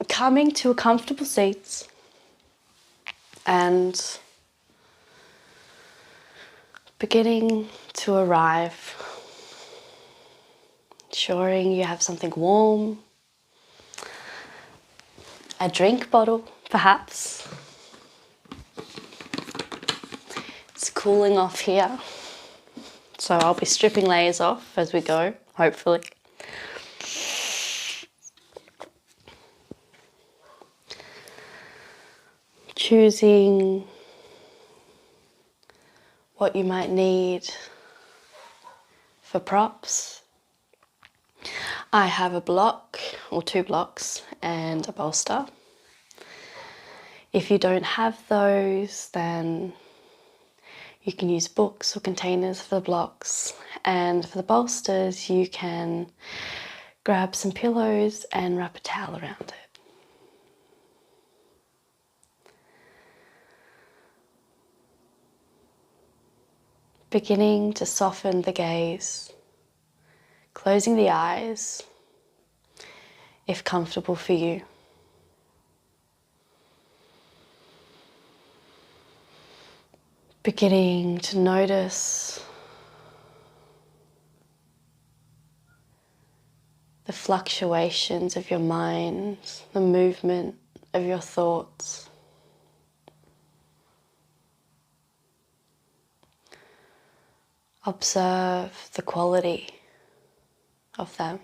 coming to a comfortable seat and beginning to arrive, ensuring you have something warm, a drink bottle perhaps. It's cooling off here, so I'll be stripping layers off as we go, hopefully. Choosing what you might need for props. I have a block or 2 blocks and a bolster. If you don't have those, then you can use books or containers for the blocks, and for the bolsters you can grab some pillows and wrap a towel around it. Beginning to soften the gaze, closing the eyes if comfortable for you. Beginning to notice the fluctuations of your mind, the movement of your thoughts. Observe the quality of them.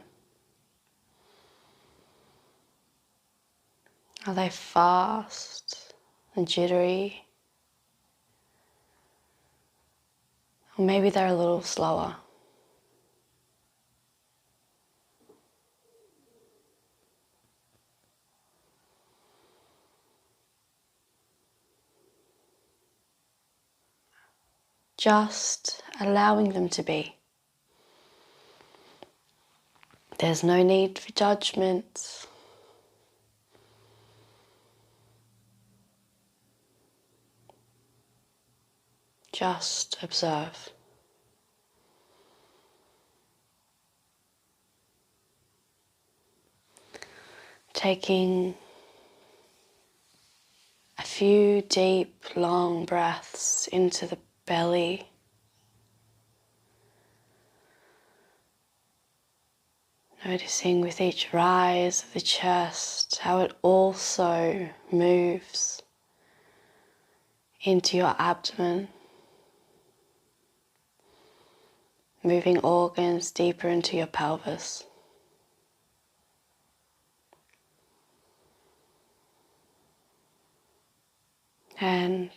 Are they fast and jittery? Or maybe they're a little slower. Just allowing them to be. There's no need for judgment. Just observe. Taking a few deep, long breaths into the belly. Noticing with each rise of the chest how it also moves into your abdomen, moving organs deeper into your pelvis. And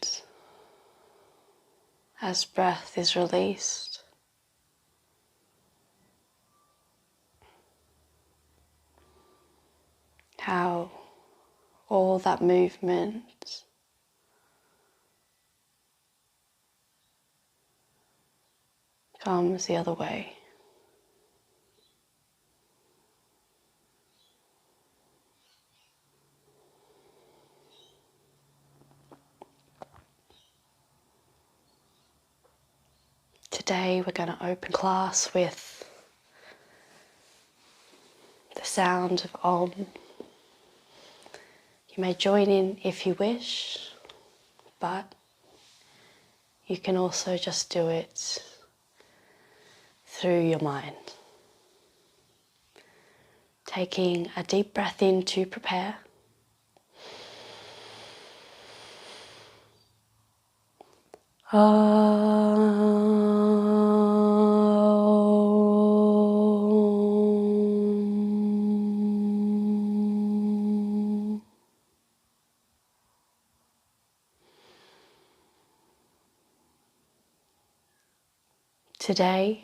as breath is released, how all that movement comes the other way. Today we're going to open class with the sound of Om. You may join in if you wish, but you can also just do it through your mind. Taking a deep breath in to prepare. Today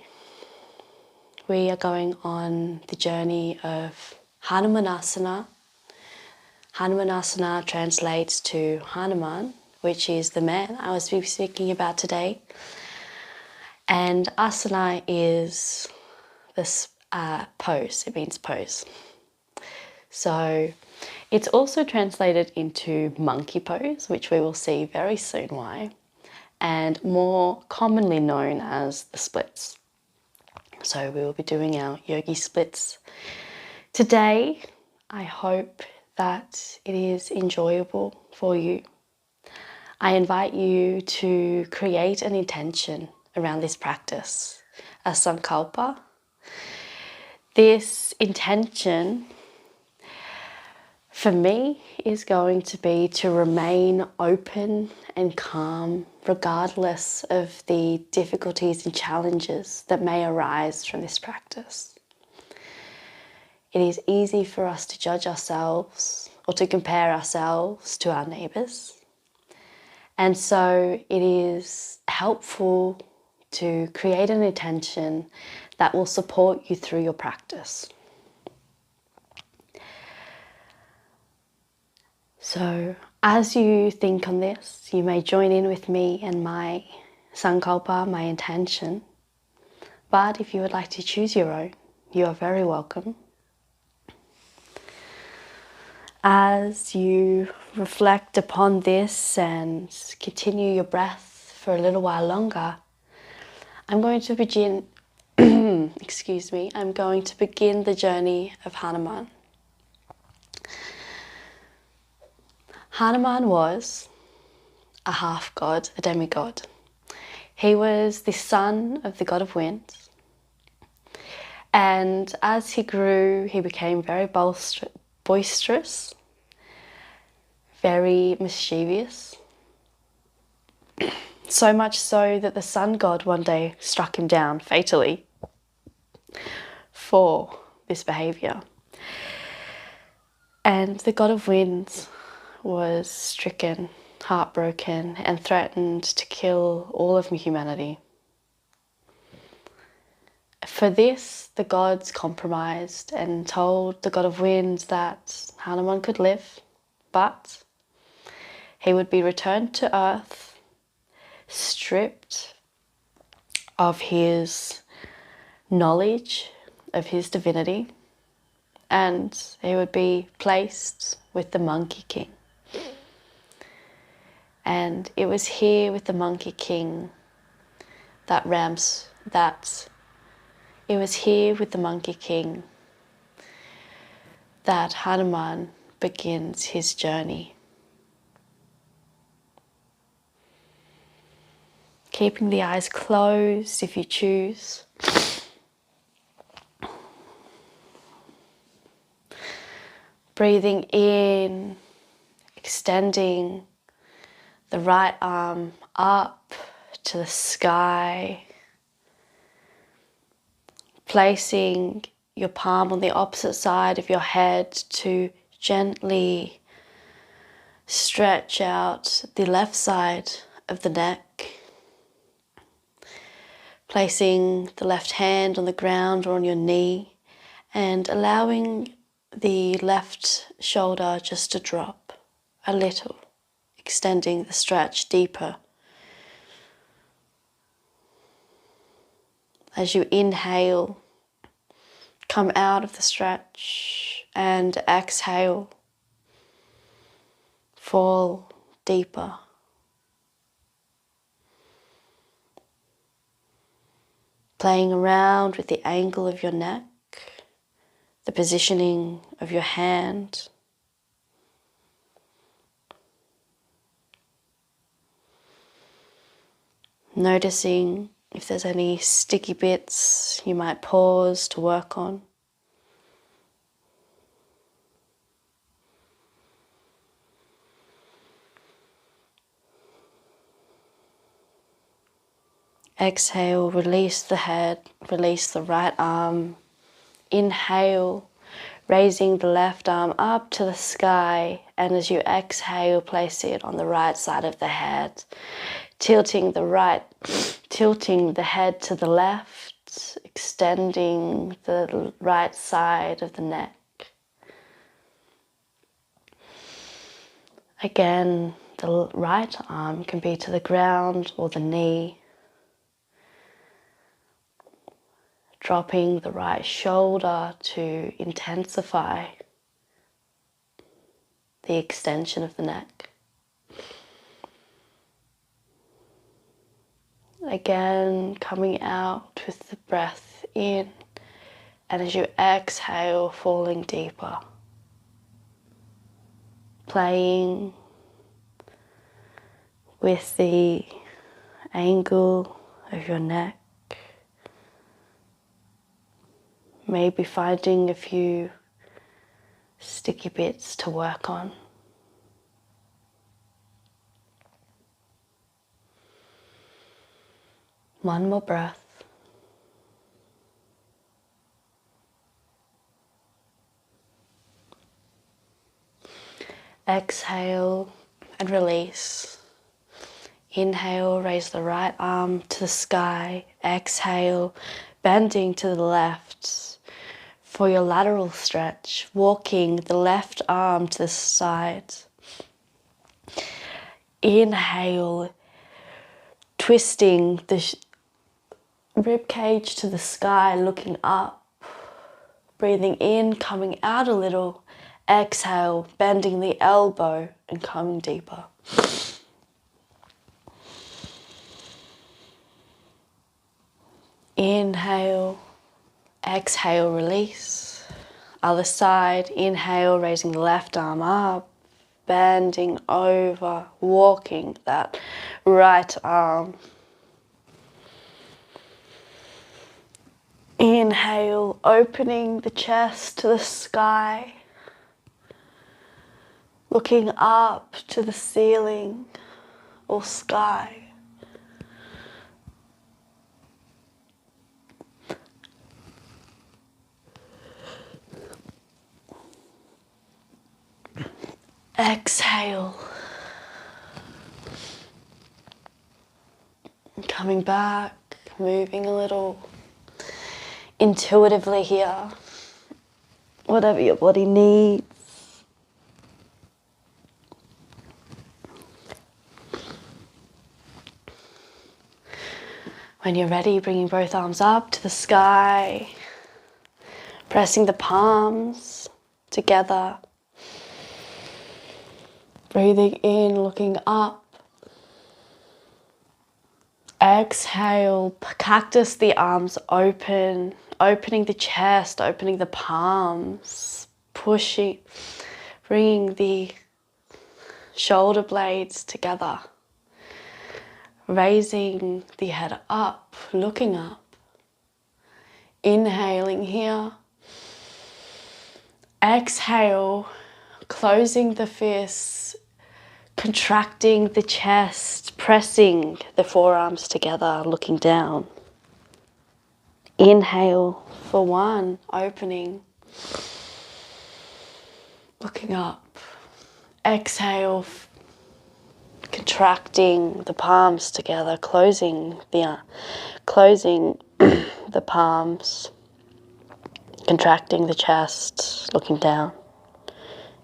we are going on the journey of Hanumanasana. Hanumanasana translates to Hanuman, which is the man I was speaking about today. And asana is this pose, it means pose. So it's also translated into monkey pose, which we will see very soon why, and more commonly known as the splits. So we will be doing our yogi splits today. I hope that it is enjoyable for you, I invite you to create an intention around this practice, a sankalpa. This intention for me is going to be to remain open and calm regardless of the difficulties and challenges that may arise from this practice. It is easy for us to judge ourselves or to compare ourselves to our neighbours. And so it is helpful to create an intention that will support you through your practice. So as you think on this, you may join in with me and my sankalpa, my intention. But if you would like to choose your own, you are very welcome. As you reflect upon this and continue your breath for a little while longer, I'm going to begin, I'm going to begin the journey of Hanuman. Hanuman was a half god, a demigod. He was the son of the god of wind. And as he grew, he became very boisterous, very mischievous. So much so that the sun god one day struck him down fatally for this behaviour. And the god of winds was stricken, heartbroken, and threatened to kill all of humanity. For this, the gods compromised and told the god of winds that Hanuman could live, but he would be returned to earth, stripped of his knowledge of his divinity, and he would be placed with the Monkey King. And it was here with the Monkey King that Hanuman begins his journey. Keeping the eyes closed if you choose. Breathing in, extending the right arm up to the sky. Placing your palm on the opposite side of your head to gently stretch out the left side of the neck. Placing the left hand on the ground or on your knee and allowing the left shoulder just to drop a little, extending the stretch deeper. As you inhale, come out of the stretch and exhale, fall deeper. Playing around with the angle of your neck, the positioning of your hand. Noticing if there's any sticky bits you might pause to work on. Exhale, release the head, release the right arm. Inhale, raising the left arm up to the sky, and as you exhale, place it on the right side of the head, tilting the head to the left, extending the right side of the neck. Again, the right arm can be to the ground or the knee. Dropping the right shoulder to intensify the extension of the neck. Again, coming out with the breath in, and as you exhale, falling deeper. playing with the angle of your neck. Maybe finding a few sticky bits to work on. One more breath. Exhale and release. Inhale, raise the right arm to the sky. Exhale, bending to the left for your lateral stretch, walking the left arm to the side. Inhale, twisting the rib cage to the sky, looking up. Breathing in, coming out a little. Exhale, bending the elbow and coming deeper. Inhale, exhale, release. Other side, inhale, raising the left arm up, bending over, walking that right arm. Inhale, opening the chest to the sky, looking up to the ceiling or sky. Exhale. Coming back, moving a little intuitively here. Whatever your body needs. When you're ready, bringing both arms up to the sky, pressing the palms together. Breathing in, looking up. Exhale, cactus the arms open, opening the chest, opening the palms, pushing, bringing the shoulder blades together. Raising the head up, looking up. Inhaling here. Exhale, closing the fists, contracting the chest, pressing the forearms together, looking down. Inhale for one, opening, looking up. Exhale, contracting the palms together, closing the palms, contracting the chest, looking down.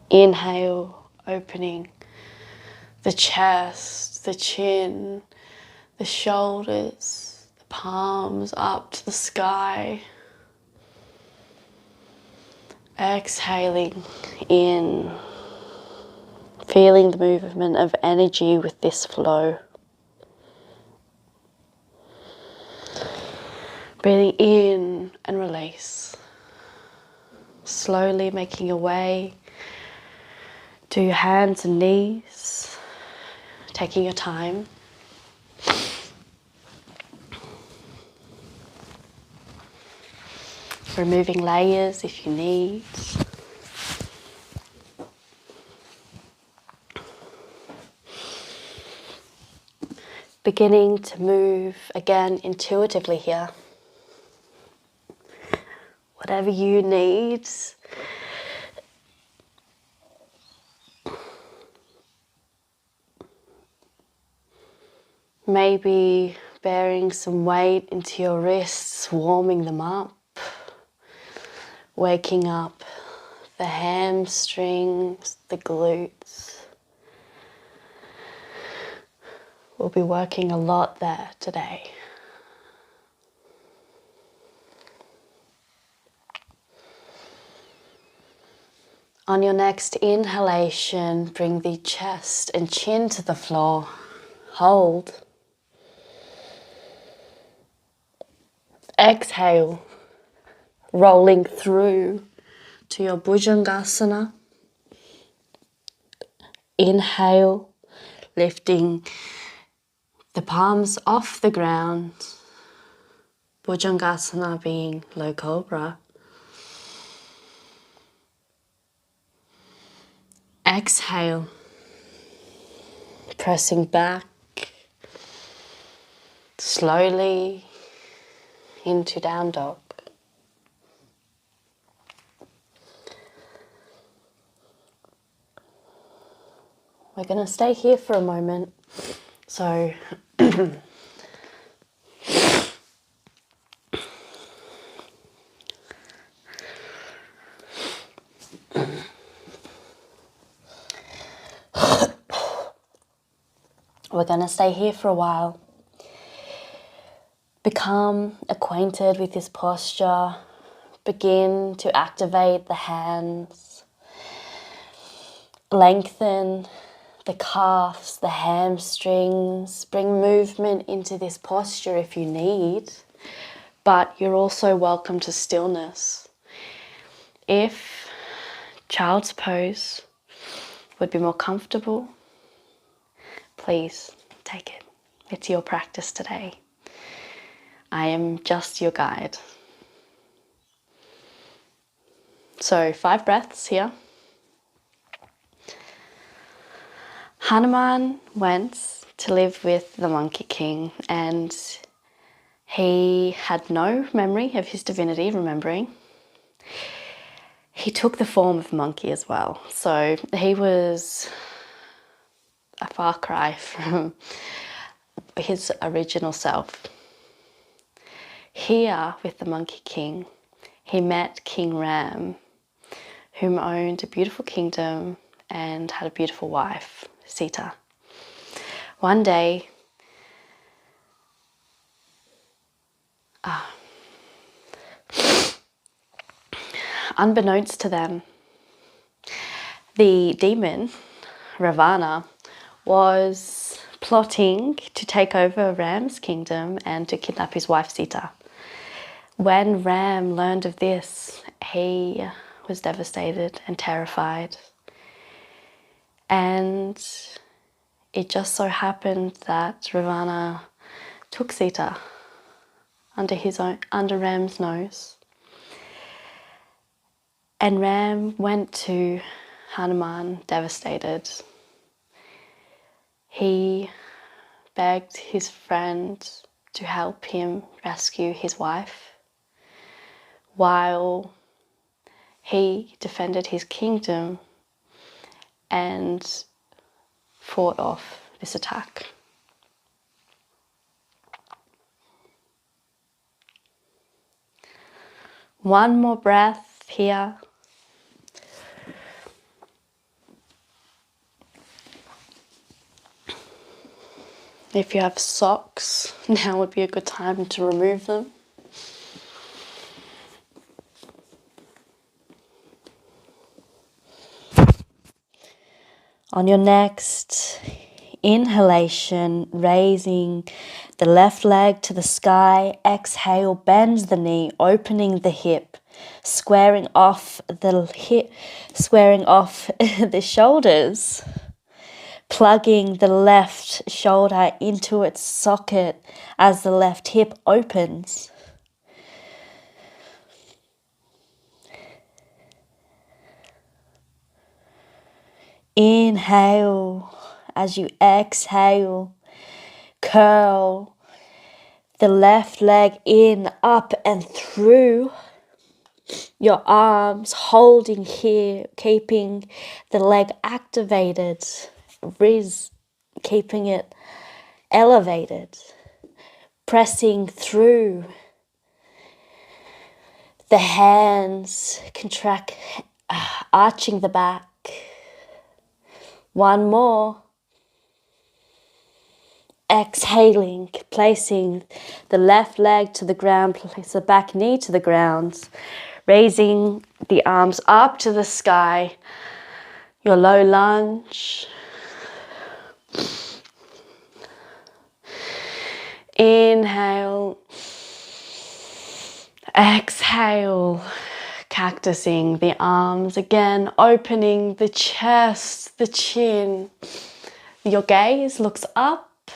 Inhale, opening the chest, the chin, the shoulders, the palms up to the sky. Exhaling in, feeling the movement of energy with this flow. Breathing in and release. Slowly making your way to your hands and knees, taking your time. Removing layers if you need. Beginning to move again intuitively here. Whatever you need. Maybe bearing some weight into your wrists, warming them up. Waking up the hamstrings, the glutes. We'll be working a lot there today. On your next inhalation, bring the chest and chin to the floor. Hold. Exhale, rolling through to your Bhujangasana. Inhale, lifting the palms off the ground. Bhujangasana being low cobra. Exhale, pressing back slowly into down dog. We're going to stay here for a moment. So we're going to stay here for a while. Become acquainted with this posture. Begin to activate the hands. Lengthen the calves, the hamstrings. Bring movement into this posture if you need. But you're also welcome to stillness. If child's pose would be more comfortable, please take it. It's your practice today. I am just your guide. So 5 breaths here. Hanuman went to live with the Monkey King, and he had no memory of his divinity, remembering. He took the form of monkey as well. So he was a far cry from his original self. Here with the Monkey King, he met King Ram, whom owned a beautiful kingdom and had a beautiful wife, Sita. One day, unbeknownst to them, the demon, Ravana, was plotting to take over Ram's kingdom and to kidnap his wife Sita. When Ram learned of this, he was devastated and terrified. And it just so happened that Ravana took Sita under Ram's nose. And Ram went to Hanuman devastated. He begged his friend to help him rescue his wife while he defended his kingdom and fought off this attack. One more breath here. If you have socks, now would be a good time to remove them. On your next inhalation, raising the left leg to the sky. Exhale, bend the knee, opening the hip, squaring off the shoulders. Plugging the left shoulder into its socket as the left hip opens. Inhale as you exhale. Curl the left leg in, up and through. Your arms holding here, keeping the leg activated. Keeping it elevated, pressing through. The hands contract, arching the back. One more. Exhaling, placing the left leg to the ground, place the back knee to the ground, raising the arms up to the sky. Your low lunge. Inhale, exhale, cactusing the arms again, opening the chest, the chin. Your gaze looks up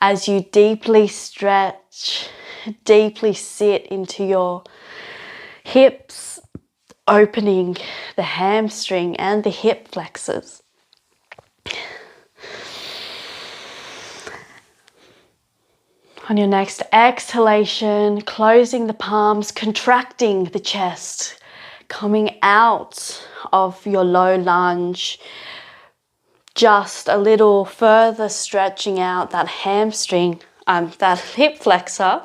as you deeply stretch, deeply sit into your hips, opening the hamstring and the hip flexors. On your next exhalation, closing the palms, contracting the chest, coming out of your low lunge, just a little further stretching out that hamstring, that hip flexor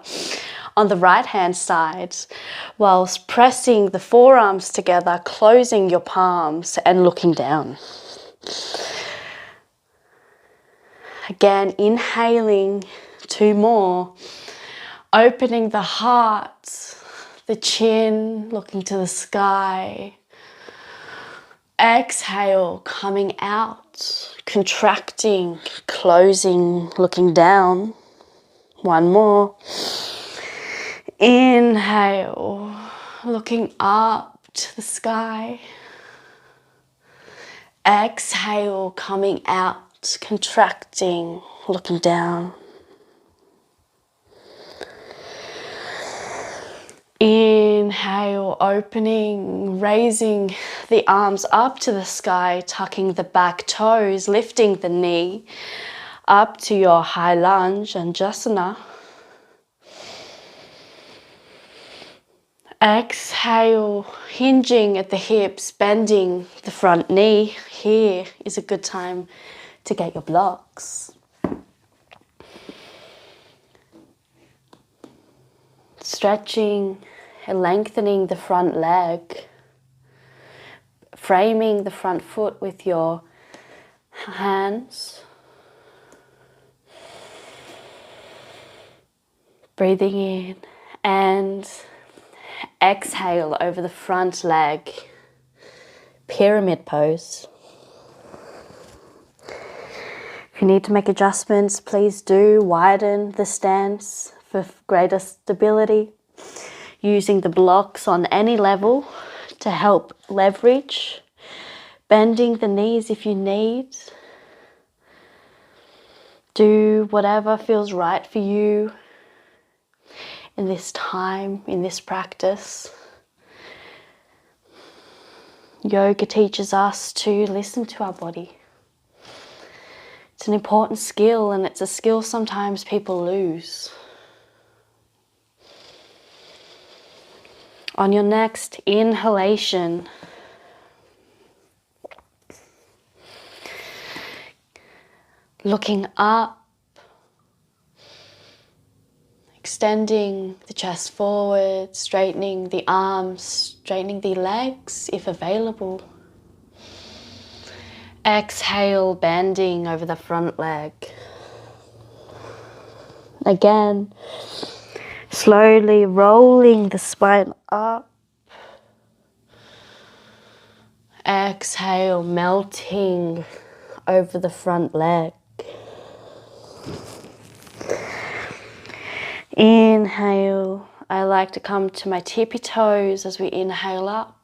on the right hand side, whilst pressing the forearms together, closing your palms and looking down. Again, inhaling 2 more, opening the heart, the chin, looking to the sky. Exhale, coming out, contracting, closing, looking down. 1 more. Inhale, looking up to the sky. Exhale, coming out, contracting, looking down. Inhale, opening, raising the arms up to the sky, tucking the back toes, lifting the knee up to your high lunge and asana. Exhale, hinging at the hips, bending the front knee. Here is a good time to get your blocks. Stretching and lengthening the front leg, framing the front foot with your hands. Breathing in and exhale over the front leg, pyramid pose. If you need to make adjustments, please do widen the stance for greater stability, using the blocks on any level to help leverage, bending the knees if you need. Do whatever feels right for you in this time, in this practice. Yoga teaches us to listen to our body. It's an important skill, and it's a skill sometimes people lose. On your next inhalation, looking up, extending the chest forward, straightening the arms, straightening the legs if available. Exhale, bending over the front leg. Again, slowly rolling the spine up. Exhale, melting over the front leg. Inhale, I like to come to my tippy toes as we inhale up.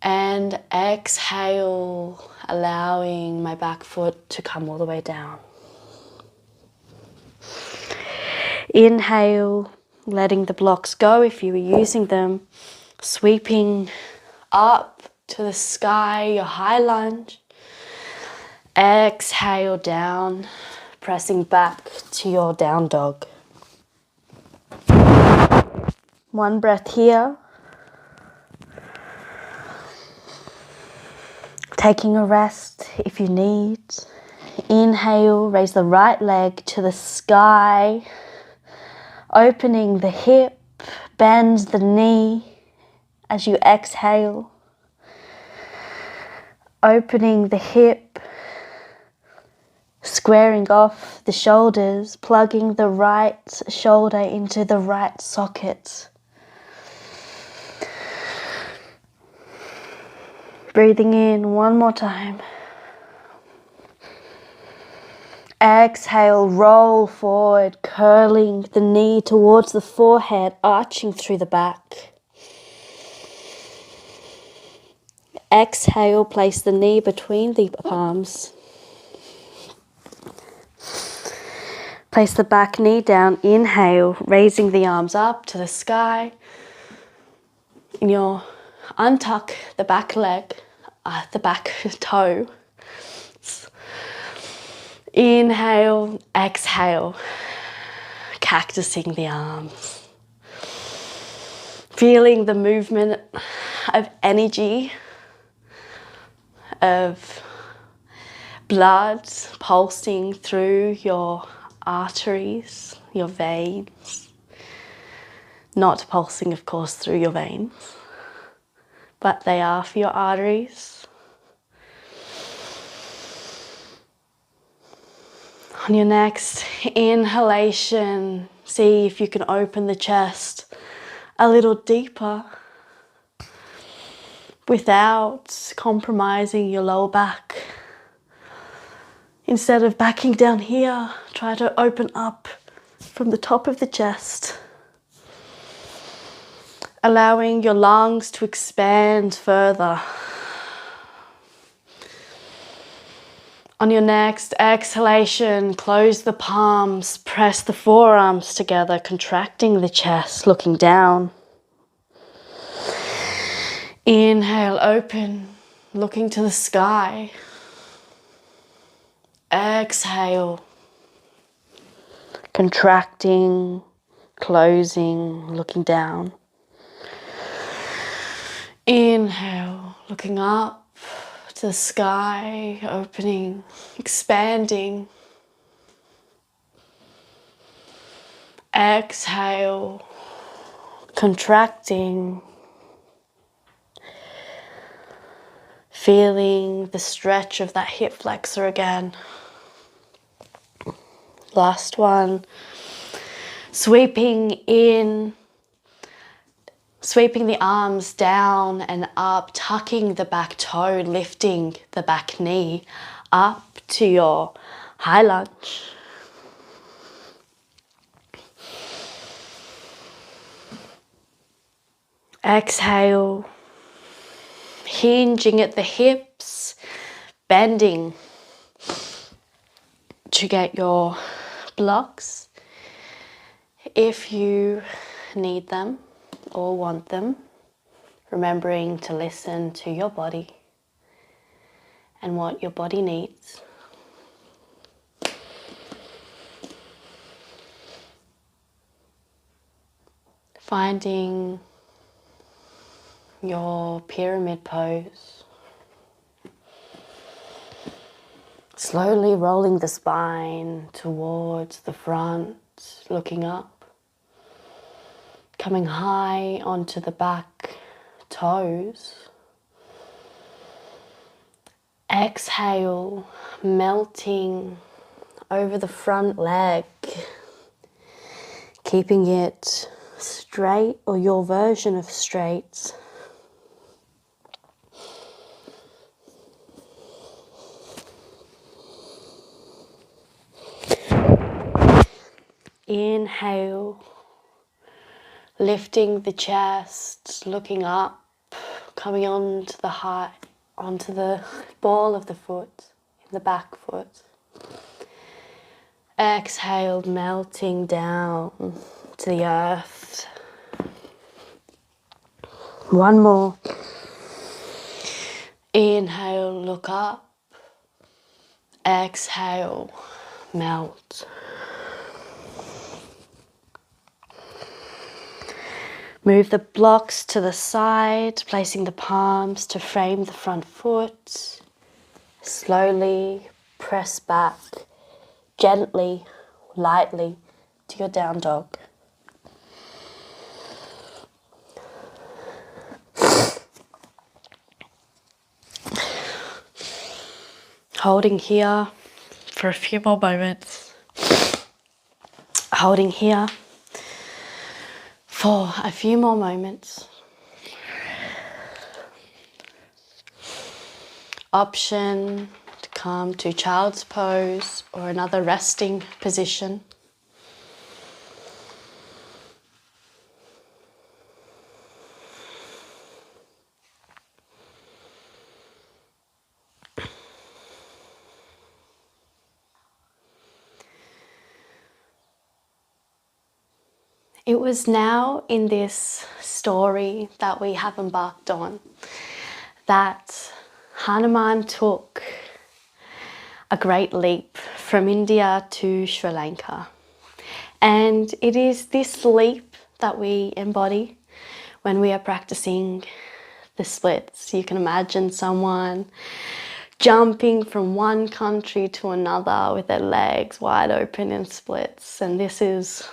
And exhale, allowing my back foot to come all the way down. Inhale, letting the blocks go if you were using them, sweeping up to the sky, your high lunge. Exhale down, pressing back to your down dog. 1 breath here. Taking a rest if you need. Inhale, raise the right leg to the sky, opening the hip, bend the knee as you exhale. Opening the hip, squaring off the shoulders, plugging the right shoulder into the right socket. Breathing in 1 more time. Exhale, roll forward, curling the knee towards the forehead, arching through the back. Exhale, place the knee between the palms. Place the back knee down. Inhale, raising the arms up to the sky. And you'll untuck the back leg, the back toe. Inhale, exhale, cactusing the arms. Feeling the movement of energy, of blood pulsing through your arteries, your veins. Not pulsing, of course, through your veins, but they are for your arteries. On your next inhalation, see if you can open the chest a little deeper without compromising your lower back. Instead of backing down here, try to open up from the top of the chest, allowing your lungs to expand further. On your next exhalation, close the palms, press the forearms together, contracting the chest, looking down. Inhale, open, looking to the sky. Exhale, contracting, closing, looking down. Inhale, looking up to the sky, opening, expanding. Exhale, contracting. Feeling the stretch of that hip flexor again. Last one. Sweeping in. Sweeping the arms down and up, tucking the back toe, lifting the back knee up to your high lunge. Exhale, hinging at the hips, bending to get your blocks if you need them or want them, remembering to listen to your body and what your body needs. Finding your pyramid pose. Slowly rolling the spine towards the front, looking up. Coming high onto the back toes. Exhale, melting over the front leg. Keeping it straight or your version of straight. Inhale, lifting the chest, looking up, coming onto the ball of the foot, in the back foot. Exhale, melting down to the earth. One more. Inhale, look up. Exhale, melt. Move the blocks to the side, placing the palms to frame the front foot. Slowly press back, gently, lightly to your down dog. Holding here for a few more moments. Holding here for a few more moments. Option to come to child's pose or another resting position. It was now in this story that we have embarked on that Hanuman took a great leap from India to Sri Lanka. And it is this leap that we embody when we are practicing the splits. You can imagine someone jumping from one country to another with their legs wide open in splits. And this is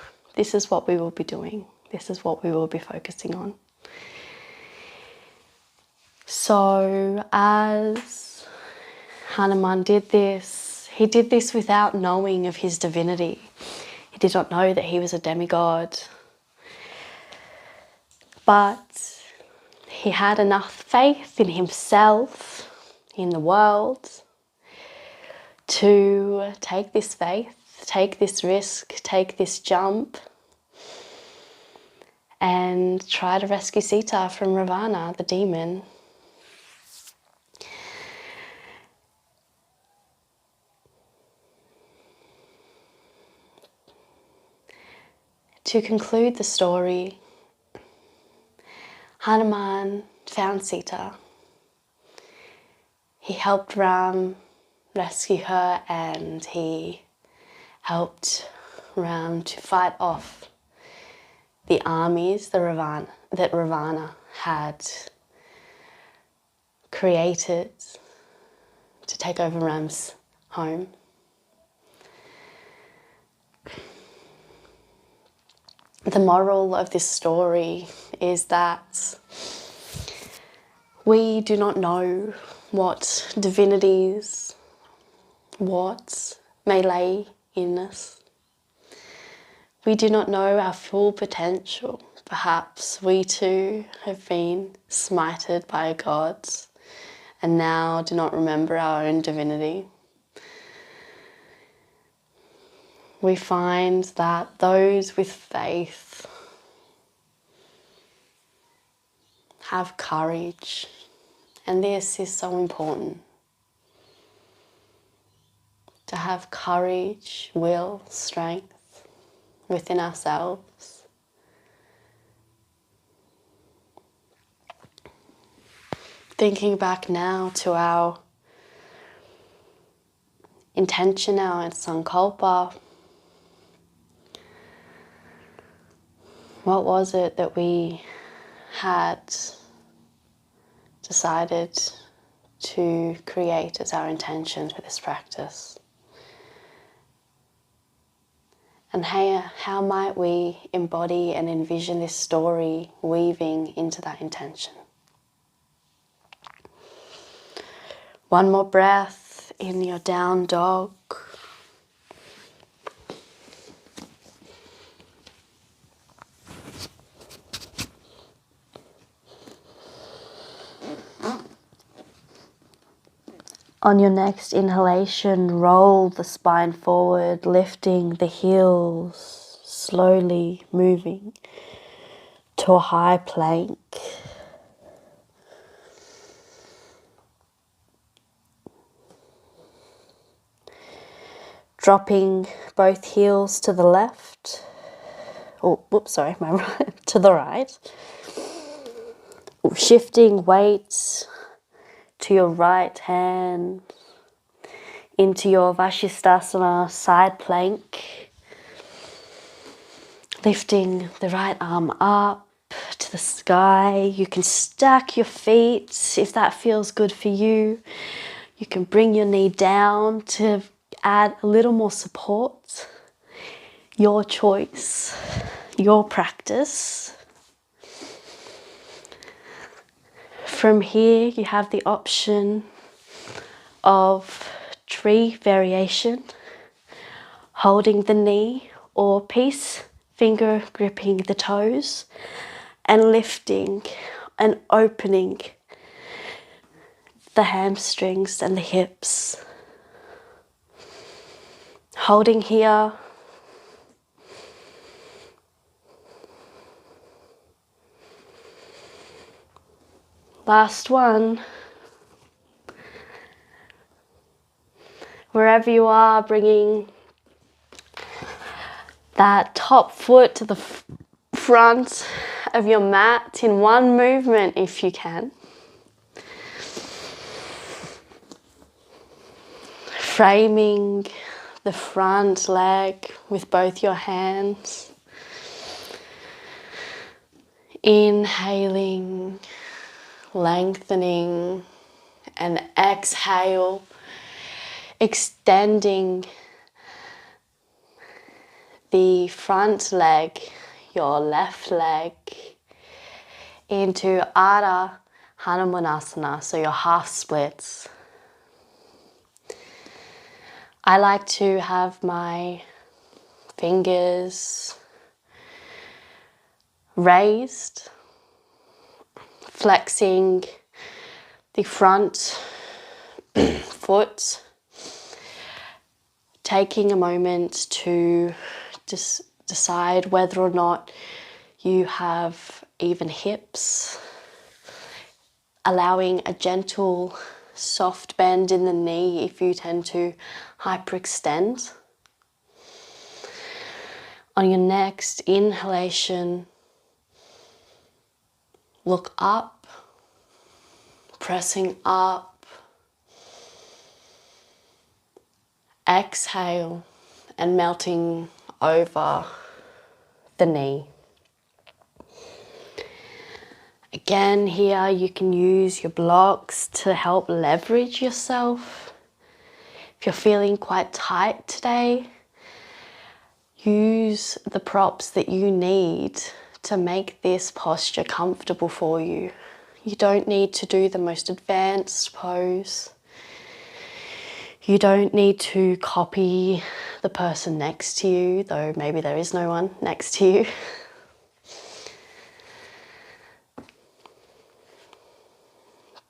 what we will be doing. This is what we will be focusing on. So as Hanuman did this, he did this without knowing of his divinity. He did not know that he was a demigod. But he had enough faith in himself, in the world, to take this faith, take this risk, take this jump, and try to rescue Sita from Ravana, the demon. To conclude the story, Hanuman found Sita. He helped Ram rescue her, and he helped Ram to fight off the armies that Ravana had created to take over Ram's home. The moral of this story is that we do not know what divinities, what may lay in us. We do not know our full potential. Perhaps we too have been smited by gods and now do not remember our own divinity. We find that those with faith have courage, and this is so important. To have courage, will, strength within ourselves. Thinking back now to our intention, our sankalpa. What was it that we had decided to create as our intention for this practice? And how might we embody and envision this story weaving into that intention? One more breath in your down dog. On your next inhalation, roll the spine forward, lifting the heels, slowly moving to a high plank. Dropping both heels to the left. My right, to the right. Shifting weight to your right hand into your Vashisthasana side plank. Lifting the right arm up to the sky. You can stack your feet if that feels good for you. You can bring your knee down to add a little more support. Your choice, your practice. From here, you have the option of tree variation, holding the knee, or peace, finger gripping the toes, and lifting and opening the hamstrings and the hips. Holding here. Last one. Wherever you are, bringing that top foot to the front of your mat in one movement if you can. Framing the front leg with both your hands. Inhaling, lengthening, and exhale, extending the front leg, your left leg, into Ardha Hanumanasana, so your half splits. I like to have my fingers raised, flexing the front foot, taking a moment to decide whether or not you have even hips, allowing a gentle soft bend in the knee if you tend to hyperextend. On your next inhalation, look up, pressing up. Exhale and melting over the knee. Again, here you can use your blocks to help leverage yourself. If you're feeling quite tight today, use the props that you need to make this posture comfortable for you. You don't need to do the most advanced pose. You don't need to copy the person next to you, though maybe there is no one next to you.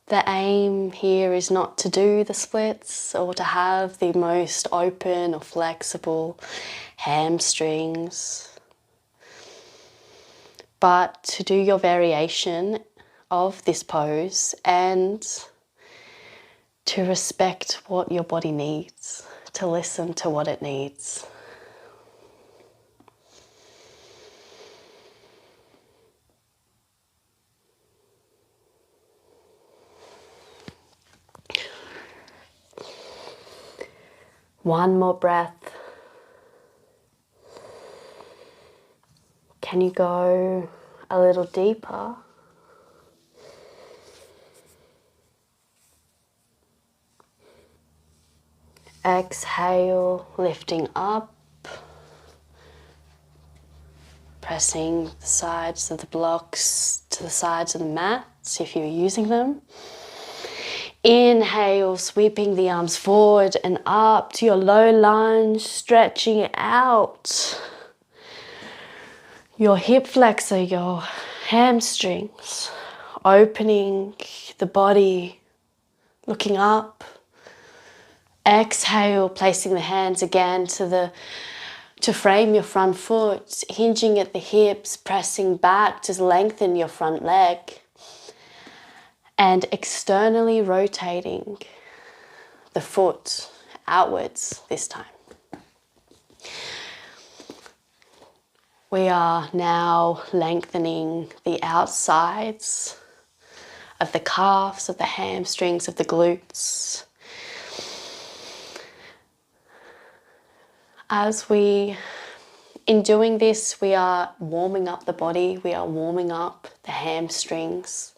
The aim here is not to do the splits or to have the most open or flexible hamstrings, but to do your variation of this pose and to respect what your body needs, to listen to what it needs. One more breath. Can you go a little deeper? Exhale, lifting up, pressing the sides of the blocks to the sides of the mats if you're using them. Inhale, sweeping the arms forward and up to your low lunge, stretching out your hip flexor, your hamstrings, opening the body, looking up. Exhale, placing the hands again to frame your front foot, hinging at the hips, pressing back to lengthen your front leg. And externally rotating the foot outwards this time. We are now lengthening the outsides of the calves, of the hamstrings, of the glutes. In doing this, we are warming up the body, we are warming up the hamstrings,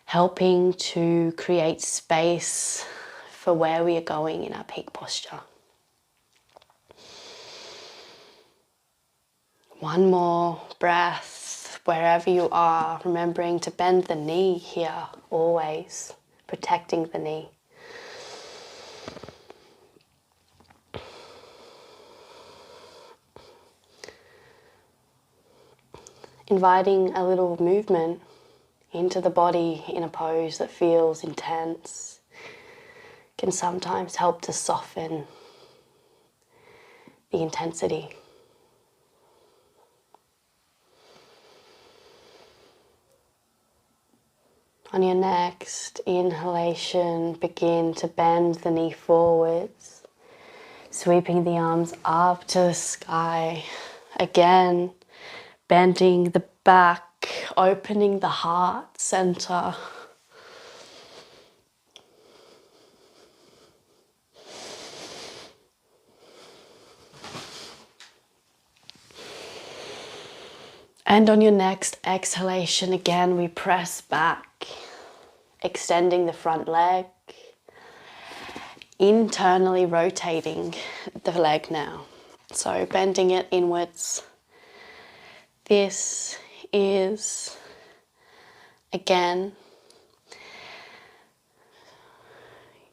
helping to create space for where we are going in our peak posture. One more breath wherever you are, remembering to bend the knee here always, protecting the knee. Inviting a little movement into the body in a pose that feels intense can sometimes help to soften the intensity. On your next inhalation, begin to bend the knee forwards, sweeping the arms up to the sky. Again, Bending the back, opening the heart center. And on your next exhalation, again, we press back, extending the front leg, internally rotating the leg now. So bending it inwards. This is, again,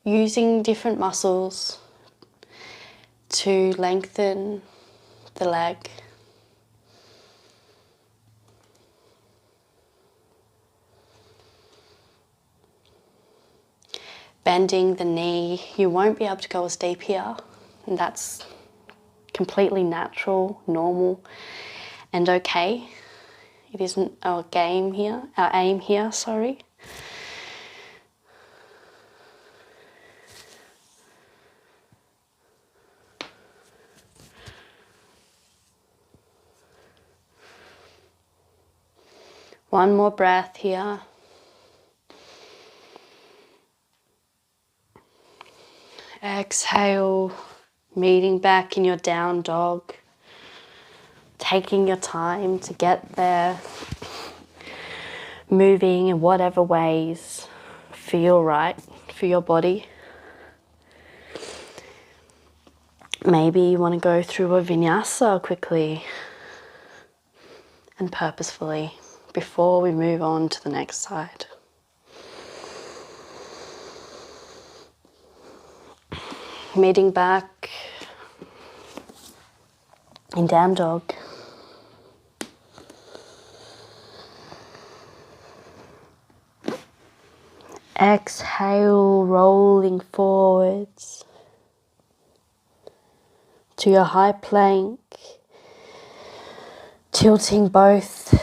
using different muscles to lengthen the leg. Bending the knee, you won't be able to go as deep here, and that's completely natural, normal, and okay. It isn't our aim here, sorry. One more breath here. Exhale, meeting back in your down dog. Taking your time to get there. Moving in whatever ways feel right for your body. Maybe you want to go through a vinyasa quickly and purposefully before we move on to the next side. Meeting back in down dog. Exhale, rolling forwards to your high plank, tilting both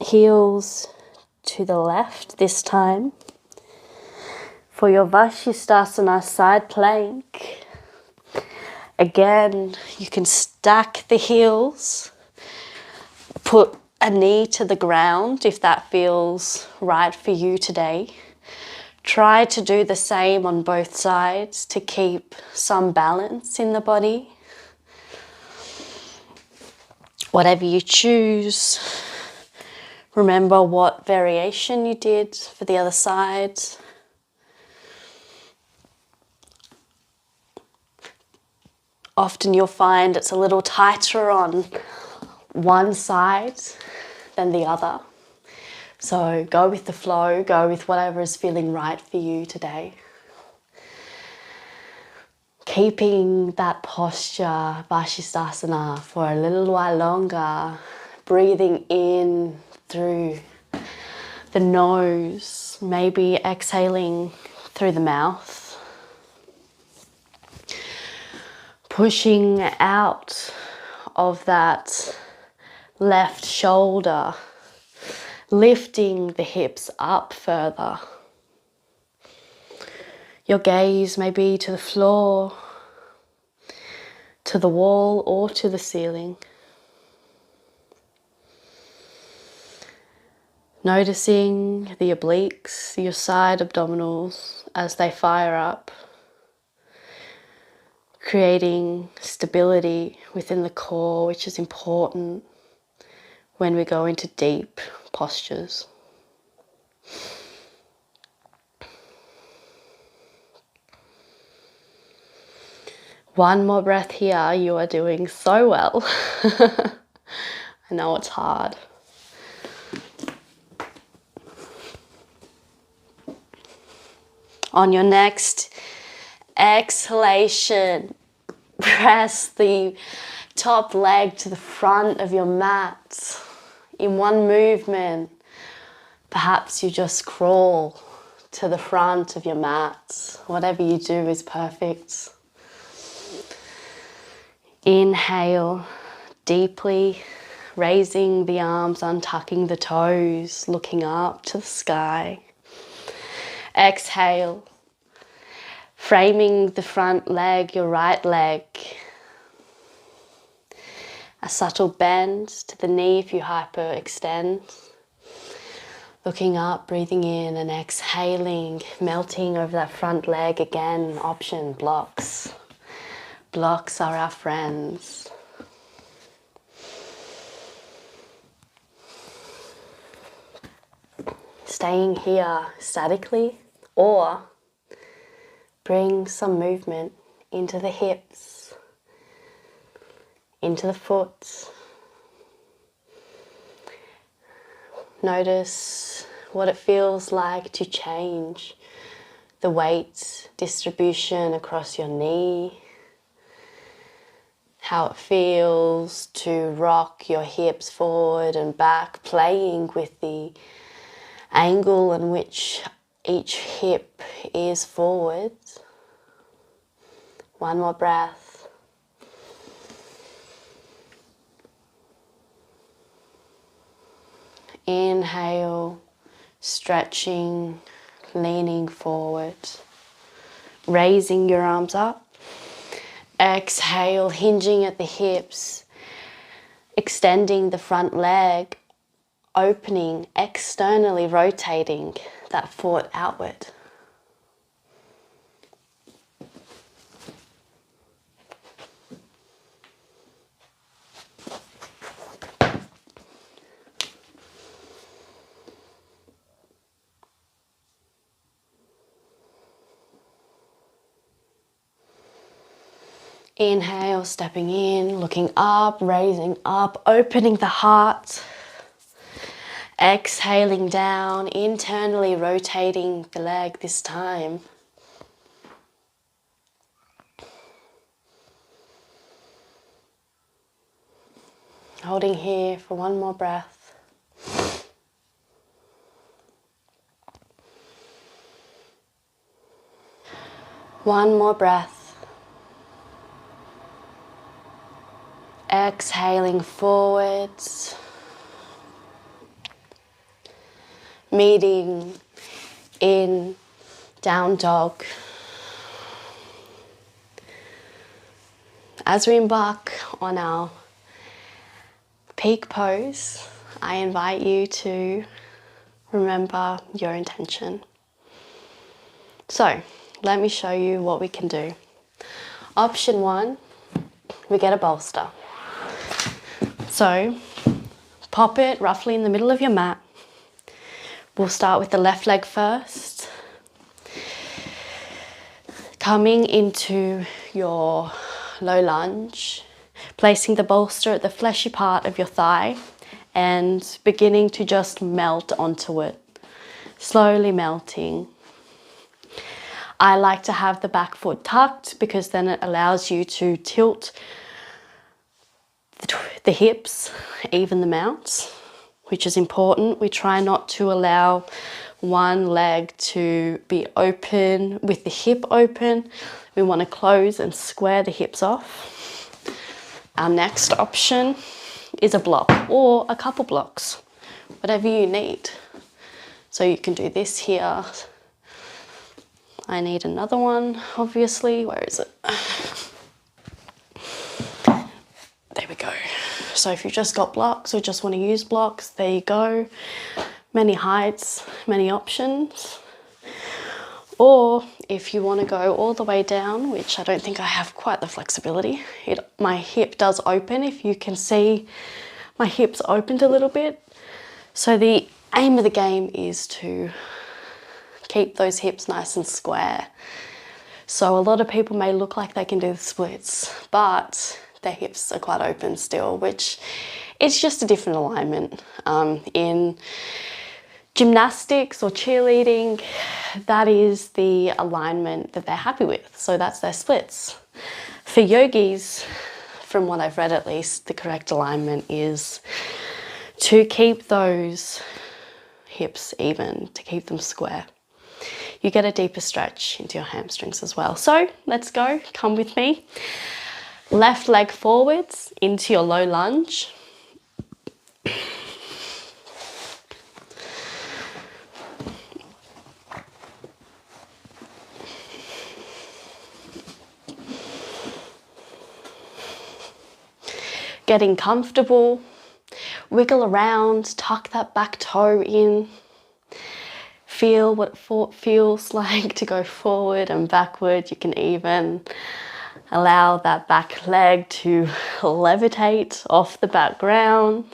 heels to the left this time. For your Vashisthasana side plank, again, you can stack the heels, put a knee to the ground if that feels right for you today. Try to do the same on both sides to keep some balance in the body. Whatever you choose, remember what variation you did for the other side. Often you'll find it's a little tighter on one side than the other. So go with the flow, go with whatever is feeling right for you today. Keeping that posture, Vashisthasana, for a little while longer, breathing in through the nose, maybe exhaling through the mouth. Pushing out of that left shoulder, lifting the hips up further. Your gaze may be to the floor, to the wall, or to the ceiling. Noticing the obliques, your side abdominals, as they fire up, creating stability within the core, which is important when we go into deep postures. One more breath here. You are doing so well. I know it's hard. On your next exhalation, press the top leg to the front of your mat in one movement. Perhaps you just crawl to the front of your mat. Whatever you do is perfect. Inhale deeply, raising the arms, untucking the toes, looking up to the sky. Exhale, Framing the front leg, your right leg. A subtle bend to the knee if you hyperextend. Looking up, breathing in and exhaling, melting over that front leg again. Option, blocks. Blocks are our friends. Staying here statically, or bring some movement into the hips, into the foot. Notice what it feels like to change the weight distribution across your knee. How it feels to rock your hips forward and back, playing with the angle in which each hip is forward. One more breath. Inhale, stretching, leaning forward, raising your arms up. Exhale, hinging at the hips, extending the front leg, opening, externally rotating that foot outward. Inhale, stepping in, looking up, raising up, opening the heart. Exhaling down, internally rotating the leg this time. Holding here for one more breath. One more breath. Exhaling forwards. Meeting in down dog. As we embark on our peak pose, I invite you to remember your intention. So, let me show you what we can do. Option 1, we get a bolster. So, pop it roughly in the middle of your mat. We'll start with the left leg first. Coming into your low lunge, placing the bolster at the fleshy part of your thigh and beginning to just melt onto it, slowly melting. I like to have the back foot tucked because then it allows you to tilt the hips, even them out, which is important. We try not to allow one leg to be open with the hip open. We want to close and square the hips off. Our next option is a block or a couple blocks, whatever you need. So you can do this here. I need another one, obviously. Where is it? There we go. So if you've just got blocks or just want to use blocks, there you go. Many heights, many options. Or if you want to go all the way down, which I don't think I have quite the flexibility, my hip does open. If you can see, my hips opened a little bit. So the aim of the game is to keep those hips nice and square. So a lot of people may look like they can do the splits, but their hips are quite open still, which it's just a different alignment. In gymnastics or cheerleading, that is the alignment that they're happy with. So that's their splits. For yogis, from what I've read at least, the correct alignment is to keep those hips even, to keep them square. You get a deeper stretch into your hamstrings as well. So let's go, come with me. Left leg forwards into your low lunge. getting comfortable, wiggle around, tuck that back toe in. Feel what it feels like to go forward and backward. You can even allow that back leg to levitate off the background.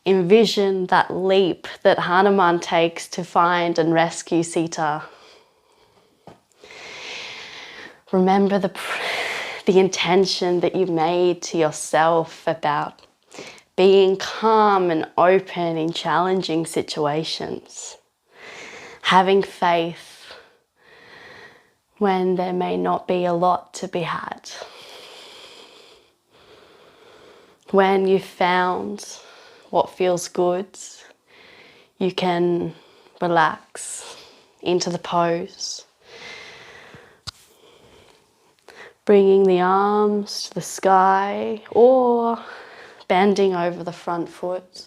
Envision that leap that Hanuman takes to find and rescue Sita. Remember the intention that you made to yourself about being calm and open in challenging situations. Having faith when there may not be a lot to be had. When you've found what feels good, you can relax into the pose. Bringing the arms to the sky or bending over the front foot.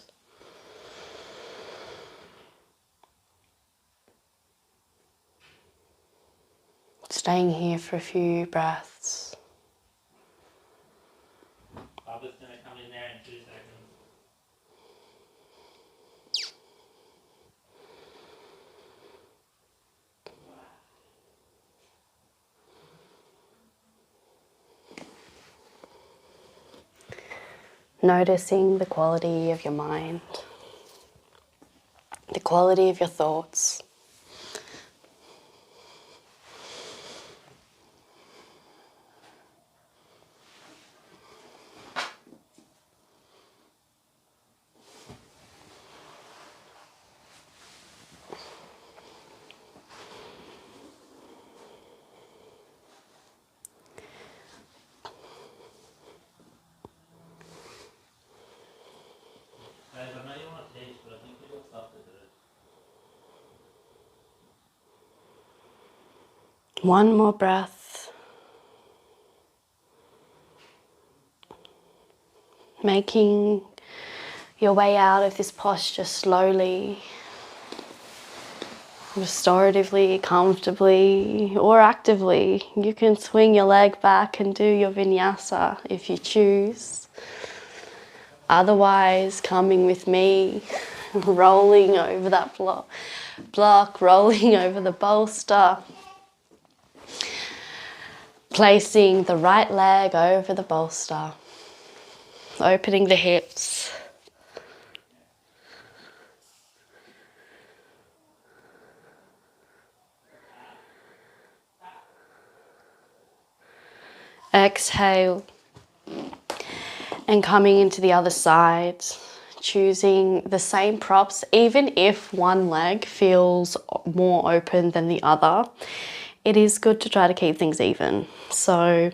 Staying here for a few breaths. Baba's going to come in there in 2 seconds. Noticing the quality of your mind, the quality of your thoughts. Guys, I know you want to taste, but I think we got stuff to do. One more breath. Making your way out of this posture slowly, restoratively, comfortably, or actively. You can swing your leg back and do your vinyasa if you choose. Otherwise, coming with me, rolling over that block, rolling over the bolster. Placing the right leg over the bolster. Opening the hips. Exhale. And coming into the other side, choosing the same props, even if one leg feels more open than the other, it is good to try to keep things even. So,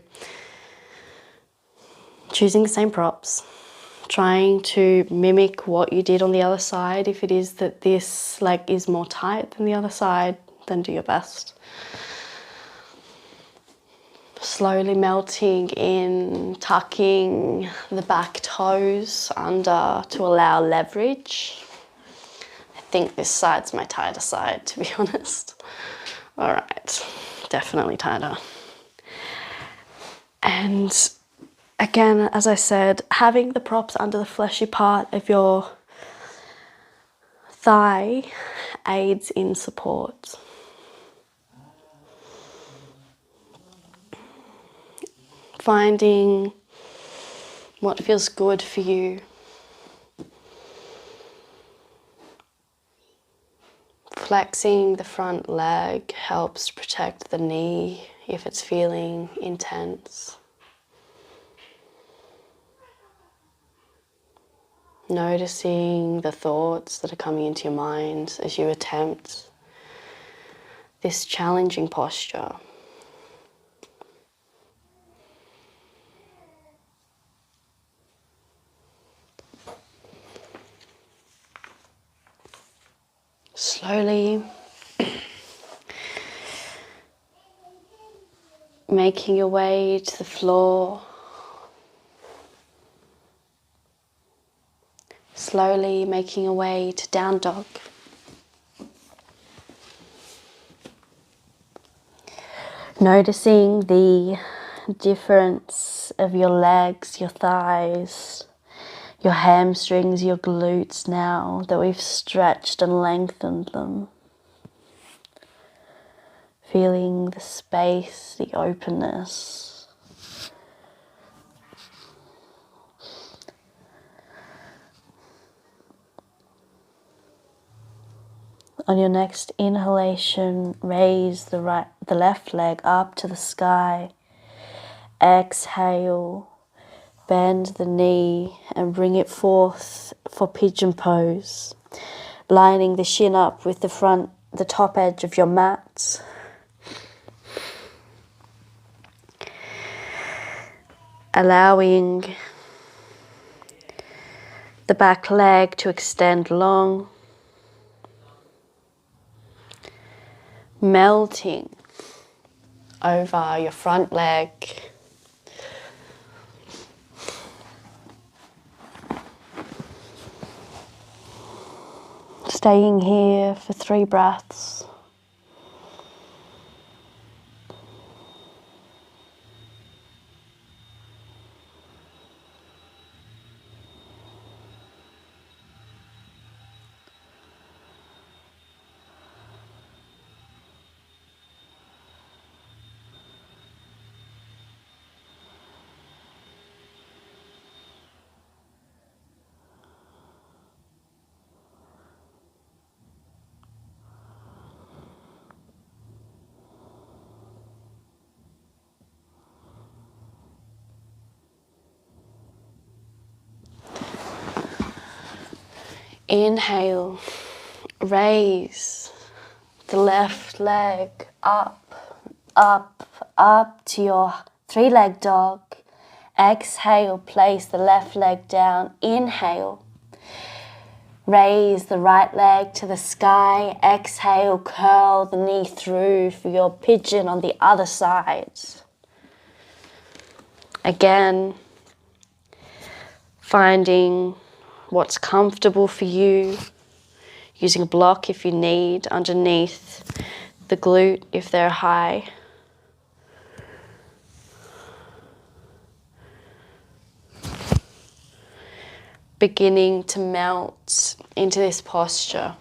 choosing the same props, trying to mimic what you did on the other side. If it is that this leg is more tight than the other side, then do your best. Slowly melting in, tucking the back toes under to allow leverage. I think this side's my tighter side, to be honest. All right, definitely tighter. And again, as I said, having the props under the fleshy part of your thigh aids in support. Finding what feels good for you. Flexing the front leg helps protect the knee if it's feeling intense. Noticing the thoughts that are coming into your mind as you attempt this challenging posture. Slowly making your way to the floor. Slowly making your way to down dog. Noticing the difference of your legs, your thighs, your hamstrings, your glutes now that we've stretched and lengthened them. Feeling the space, the openness. On your next inhalation, raise the left leg up to the sky. Exhale, bend the knee and bring it forth for pigeon pose, lining the shin up with the top edge of your mat. Allowing the back leg to extend long, melting over your front leg. Staying here for 3 breaths. Inhale, raise the left leg up, up, up to your 3-leg dog. Exhale, place the left leg down. Inhale, raise the right leg to the sky. Exhale, curl the knee through for your pigeon on the other side. Again, finding what's comfortable for you, using a block if you need underneath the glute if they're high. Beginning to melt into this posture.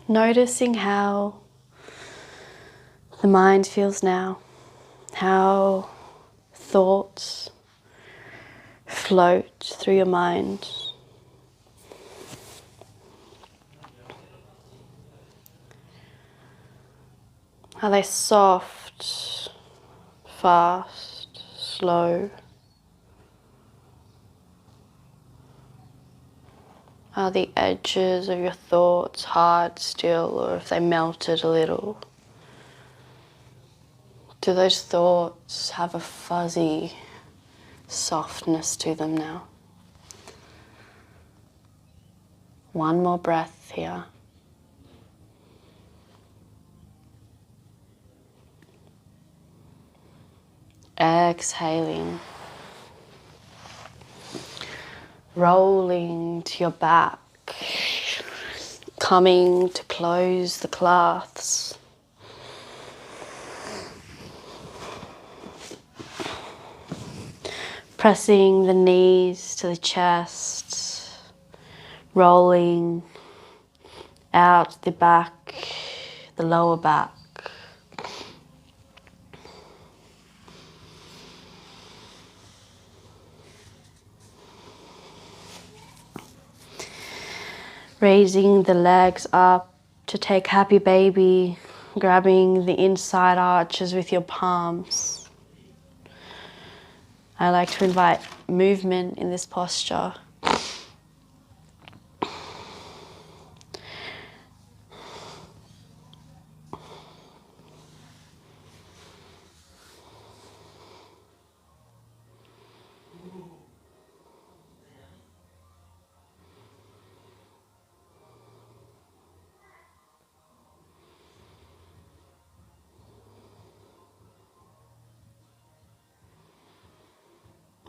Noticing how the mind feels now, how thoughts float through your mind. Are they soft, fast, slow? Are the edges of your thoughts hard still, or have they melted a little? Do those thoughts have a fuzzy softness to them now? One more breath here. Exhaling. Rolling to your back, coming to close the clasps. Pressing the knees to the chest, rolling out the back, the lower back. Raising the legs up to take happy baby, grabbing the inside arches with your palms. I like to invite movement in this posture.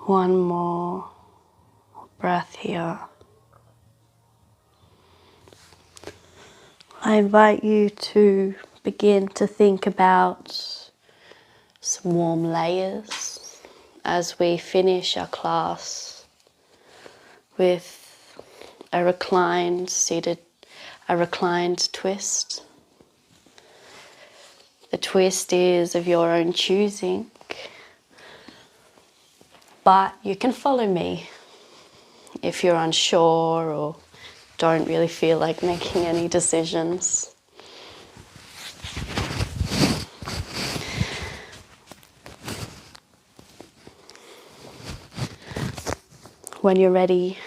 One more breath here. I invite you to begin to think about some warm layers as we finish our class with a reclined twist. The twist is of your own choosing, but you can follow me if you're unsure or don't really feel like making any decisions. When you're ready,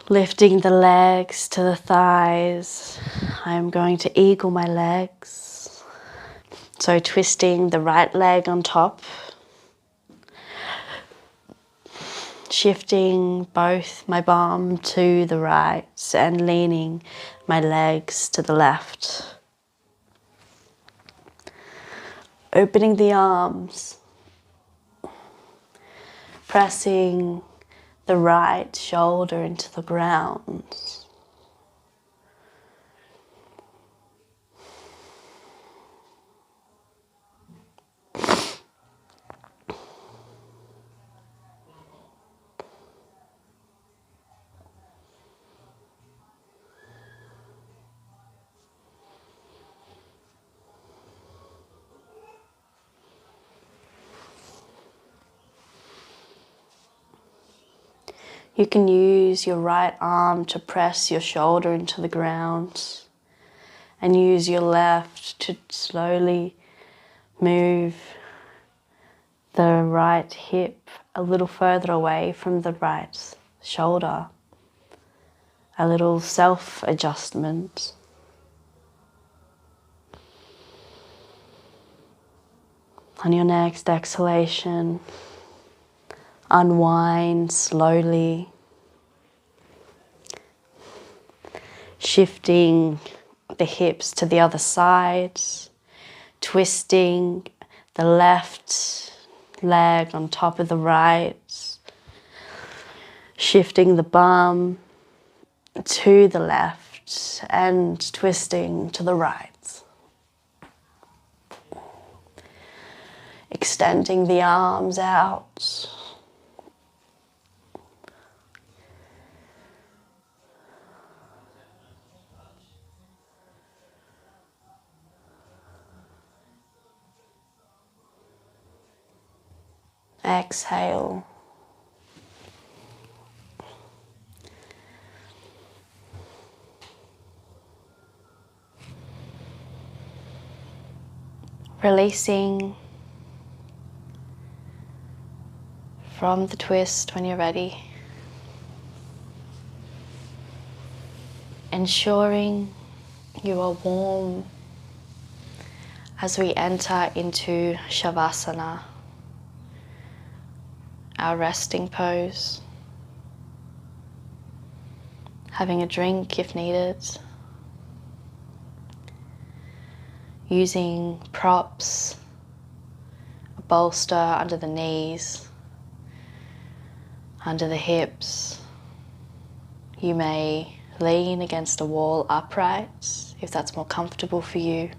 lifting the legs to the thighs, I'm going to eagle my legs. So twisting the right leg on top, shifting both my bum to the right and leaning my legs to the left. Opening the arms, pressing the right shoulder into the ground. You can use your right arm to press your shoulder into the ground and use your left to slowly move the right hip a little further away from the right shoulder. A little self-adjustment. On your next exhalation, unwind slowly, shifting the hips to the other side, twisting the left leg on top of the right, shifting the bum to the left and twisting to the right. Extending the arms out. Exhale. Releasing from the twist when you're ready. Ensuring you are warm as we enter into Savasana, our resting pose. Having a drink if needed. Using props, a bolster under the knees, under the hips. You may lean against a wall upright if that's more comfortable for you.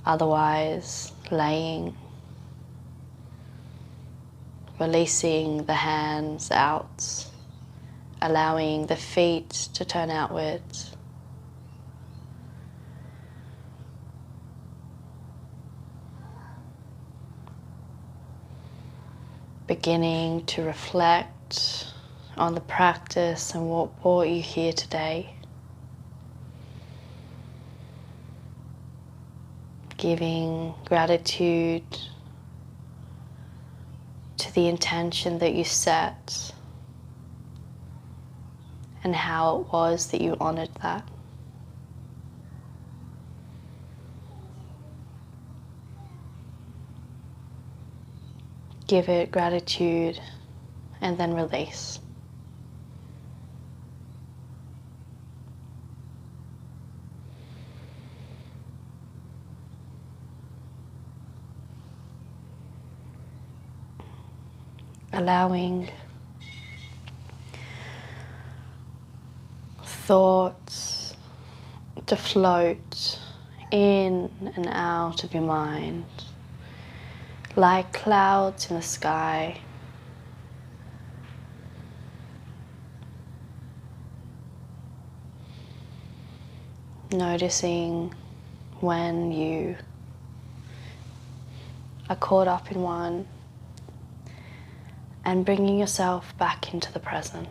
Otherwise, laying, releasing the hands out, allowing the feet to turn outwards. Beginning to reflect on the practice and what brought you here today. Giving gratitude to the intention that you set and how it was that you honored that. Give it gratitude and then release. allowing thoughts to float in and out of your mind like clouds in the sky. Noticing when you are caught up in one and bringing yourself back into the present.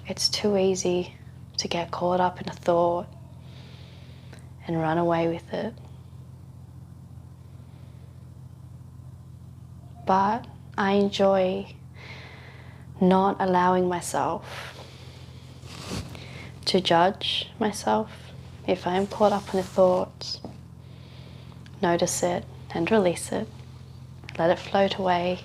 It's too easy to get caught up in a thought and run away with it. But I enjoy not allowing myself to judge myself. If I am caught up in a thought, notice it and release it. Let it float away.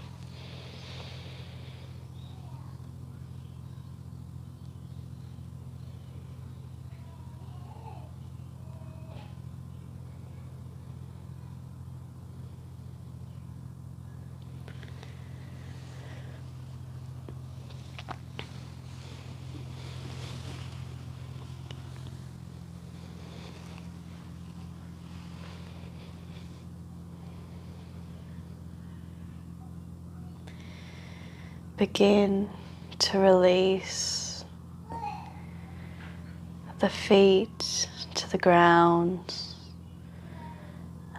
Begin to release the feet to the ground,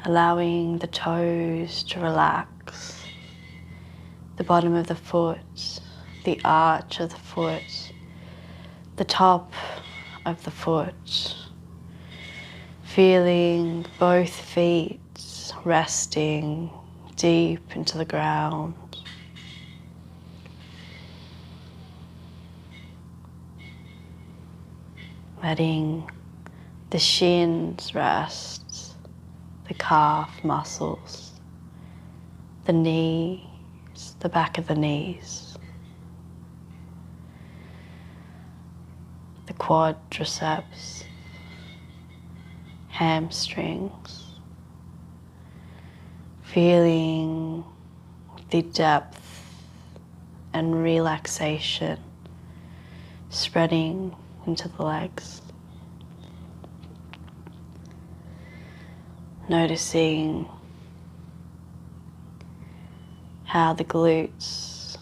allowing the toes to relax, the bottom of the foot, the arch of the foot, the top of the foot, feeling both feet resting deep into the ground. Letting the shins rest, the calf muscles, the knees, the back of the knees, the quadriceps, hamstrings, feeling the depth and relaxation spreading into the legs. Noticing how the glutes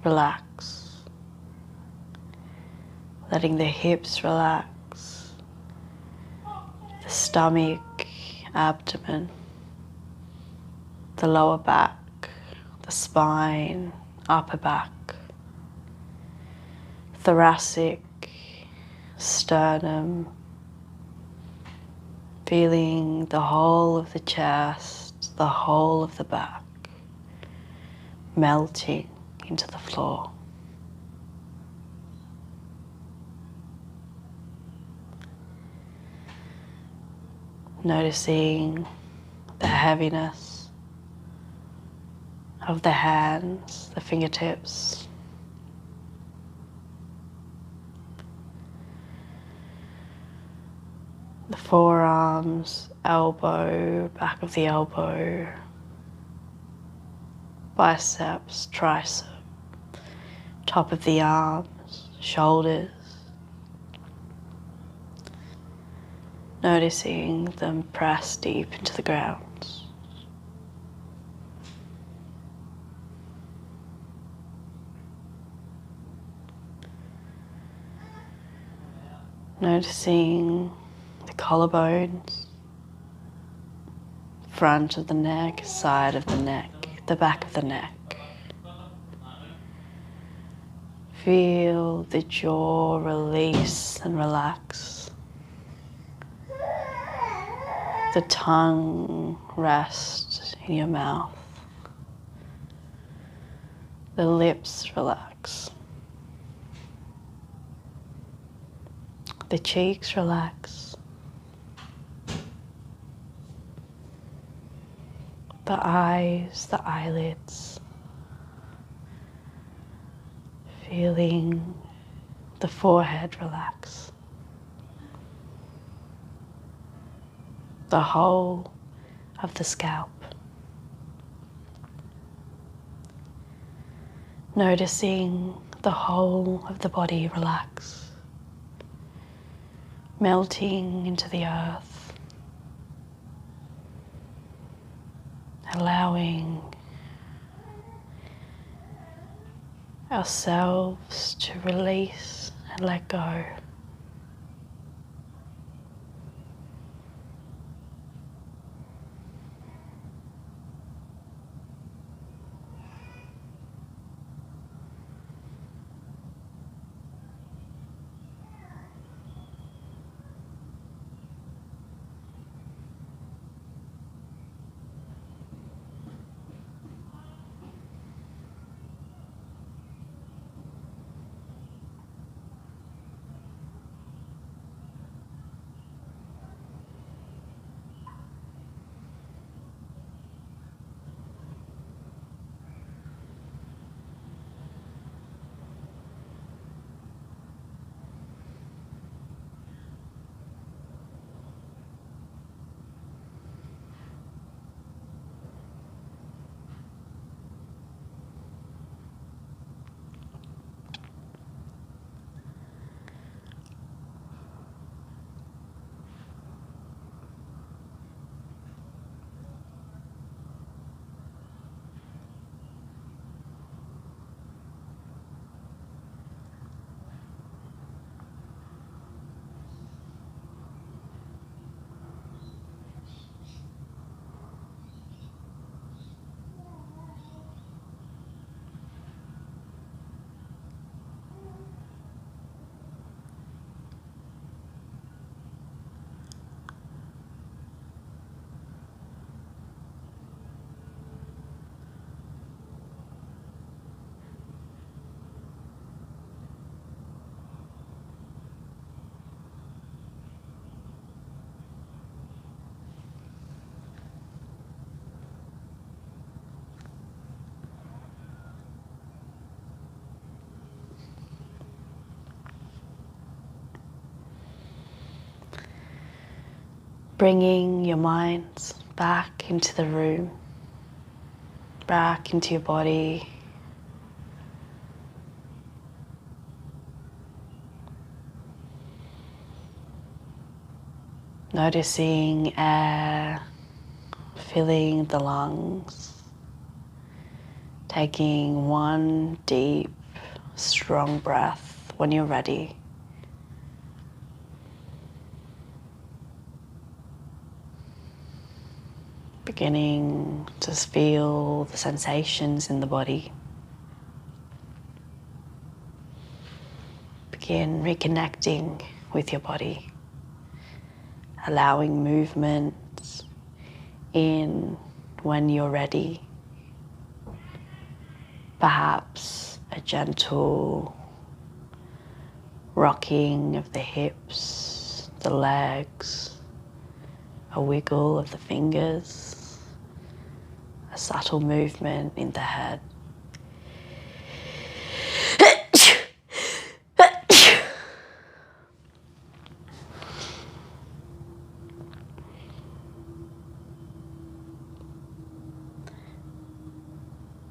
relax, letting the hips relax, the stomach, abdomen, the lower back, the spine, upper back, thoracic, sternum, feeling the whole of the chest, the whole of the back, melting into the floor. Noticing the heaviness of the hands, the fingertips, the forearms, elbow, back of the elbow, biceps, tricep, top of the arms, shoulders. Noticing them press deep into the ground. Noticing the collarbones, front of the neck, side of the neck, the back of the neck. Feel the jaw release and relax. The tongue rest in your mouth. The lips relax. The cheeks relax. The eyes, the eyelids. Feeling the forehead relax. The whole of the scalp. Noticing the whole of the body relax, melting into the earth, allowing ourselves to release and let go. Bringing your mind back into the room, back into your body. Noticing air filling the lungs. Taking one deep, strong breath when you're ready. Beginning to feel the sensations in the body. Begin reconnecting with your body, allowing movements in when you're ready. Perhaps a gentle rocking of the hips, the legs, a wiggle of the fingers, a subtle movement in the head.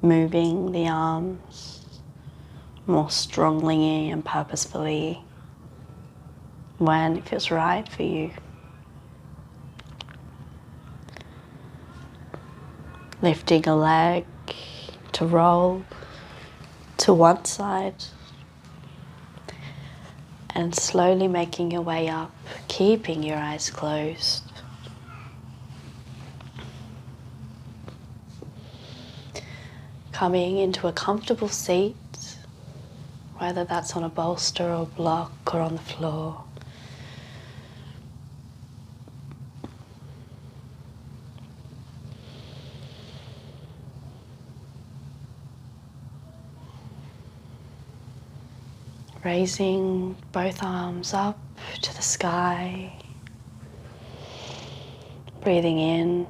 Moving the arms more strongly and purposefully when it feels right for you. Lifting a leg to roll to one side and slowly making your way up, keeping your eyes closed. Coming into a comfortable seat, whether that's on a bolster or block or on the floor. Raising both arms up to the sky. Breathing in.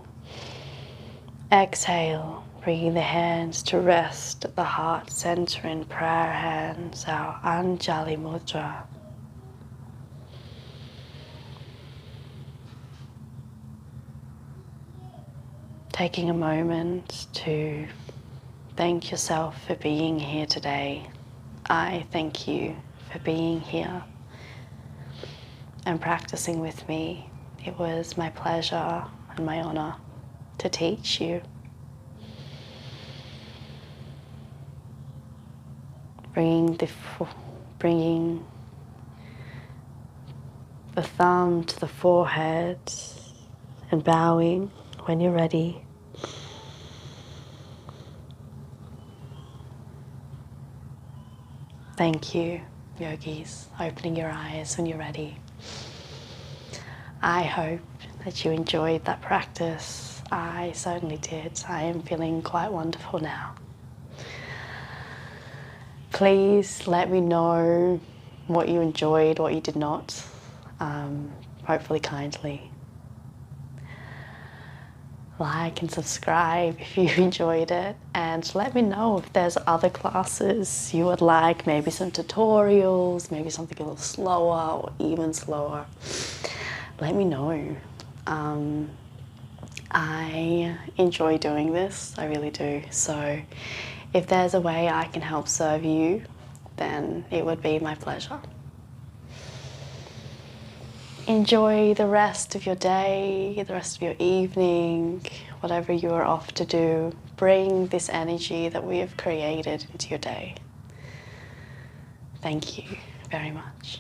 Exhale. Bringing the hands to rest at the heart center in prayer hands, our Anjali Mudra. Taking a moment to Thank yourself for being here today. I thank you for being here and practicing with me. It was my pleasure and my honor to teach you. Bringing the thumb to the forehead and bowing when you're ready. Thank you, yogis, opening your eyes when you're ready. I hope that you enjoyed that practice. I certainly did. I am feeling quite wonderful now. Please let me know what you enjoyed, what you did not, hopefully kindly. Like and subscribe if you enjoyed it, and let me know if there's other classes you would like, maybe some tutorials, maybe something a little slower or even slower. Let me know. I enjoy doing this, I really do. So if there's a way I can help serve you, then it would be my pleasure. Enjoy the rest of your day, the rest of your evening, whatever you are off to do. Bring this energy that we have created into your day. Thank you very much.